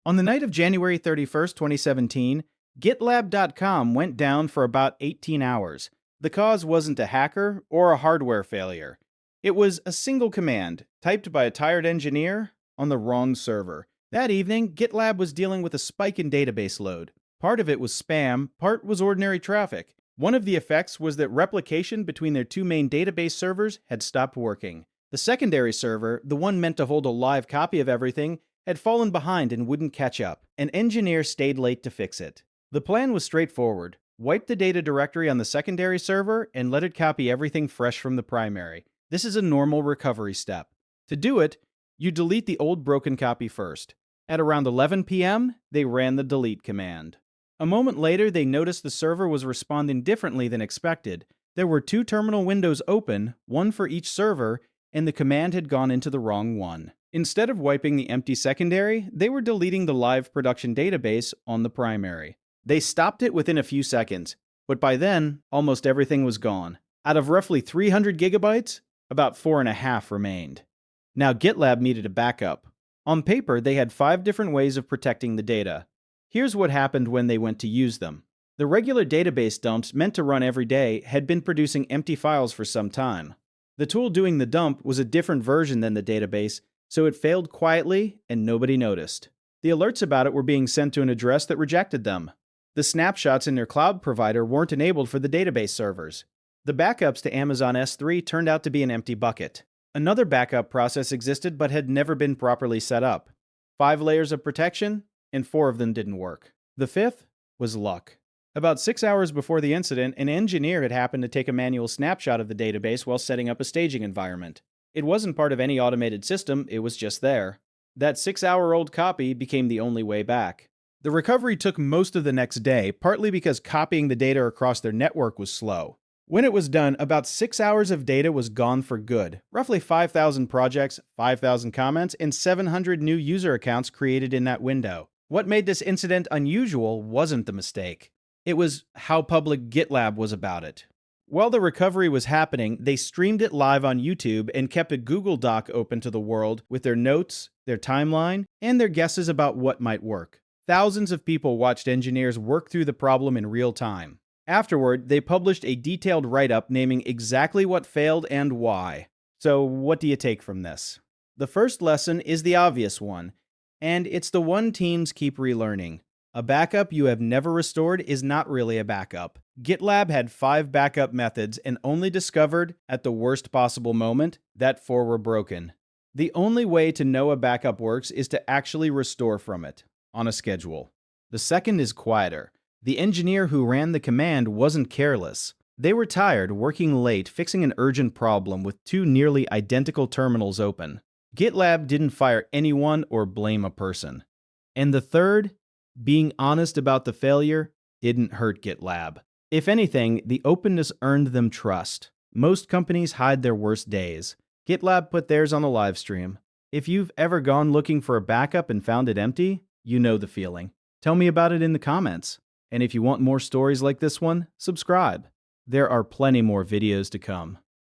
On the night of January 31st, 2017, GitLab.com went down for about 18 hours. The cause wasn't a hacker or a hardware failure. It was a single command, typed by a tired engineer on the wrong server. That evening, GitLab was dealing with a spike in database load. Part of it was spam, part was ordinary traffic. One of the effects was that replication between their two main database servers had stopped working. The secondary server, the one meant to hold a live copy of everything, had fallen behind and wouldn't catch up. An engineer stayed late to fix it. The plan was straightforward. Wipe the data directory on the secondary server and let it copy everything fresh from the primary. This is a normal recovery step. To do it, you delete the old broken copy first. At around 11 p.m., they ran the delete command. A moment later, they noticed the server was responding differently than expected. There were two terminal windows open, one for each server, and the command had gone into the wrong one. Instead of wiping the empty secondary, they were deleting the live production database on the primary. They stopped it within a few seconds, but by then, almost everything was gone. Out of roughly 300 gigabytes, about 4.5 remained. Now GitLab needed a backup. On paper, they had 5 different ways of protecting the data. Here's what happened when they went to use them. The regular database dumps meant to run every day had been producing empty files for some time. The tool doing the dump was a different version than the database, so it failed quietly and nobody noticed. The alerts about it were being sent to an address that rejected them. The snapshots in their cloud provider weren't enabled for the database servers. The backups to Amazon S3 turned out to be an empty bucket. Another backup process existed but had never been properly set up. 5 layers of protection, and 4 of them didn't work. The 5th was luck. About 6 hours before the incident, an engineer had happened to take a manual snapshot of the database while setting up a staging environment. It wasn't part of any automated system, it was just there. That 6-hour-old copy became the only way back. The recovery took most of the next day, partly because copying the data across their network was slow. When it was done, about 6 hours of data was gone for good. Roughly 5,000 projects, 5,000 comments, and 700 new user accounts created in that window. What made this incident unusual wasn't the mistake. It was how public GitLab was about it. While the recovery was happening, they streamed it live on YouTube and kept a Google Doc open to the world with their notes, their timeline, and their guesses about what might work. Thousands of people watched engineers work through the problem in real time. Afterward, they published a detailed write-up naming exactly what failed and why. So, what do you take from this? The first lesson is the obvious one, and it's the one teams keep relearning. A backup you have never restored is not really a backup. GitLab had 5 backup methods and only discovered, at the worst possible moment, that 4 were broken. The only way to know a backup works is to actually restore from it, on a schedule. The second is quieter. The engineer who ran the command wasn't careless. They were tired, working late, fixing an urgent problem with 2 nearly identical terminals open. GitLab didn't fire anyone or blame a person. And the third, being honest about the failure, didn't hurt GitLab. If anything, the openness earned them trust. Most companies hide their worst days. GitLab put theirs on the live stream. If you've ever gone looking for a backup and found it empty, you know the feeling. Tell me about it in the comments. And if you want more stories like this one, subscribe. There are plenty more videos to come.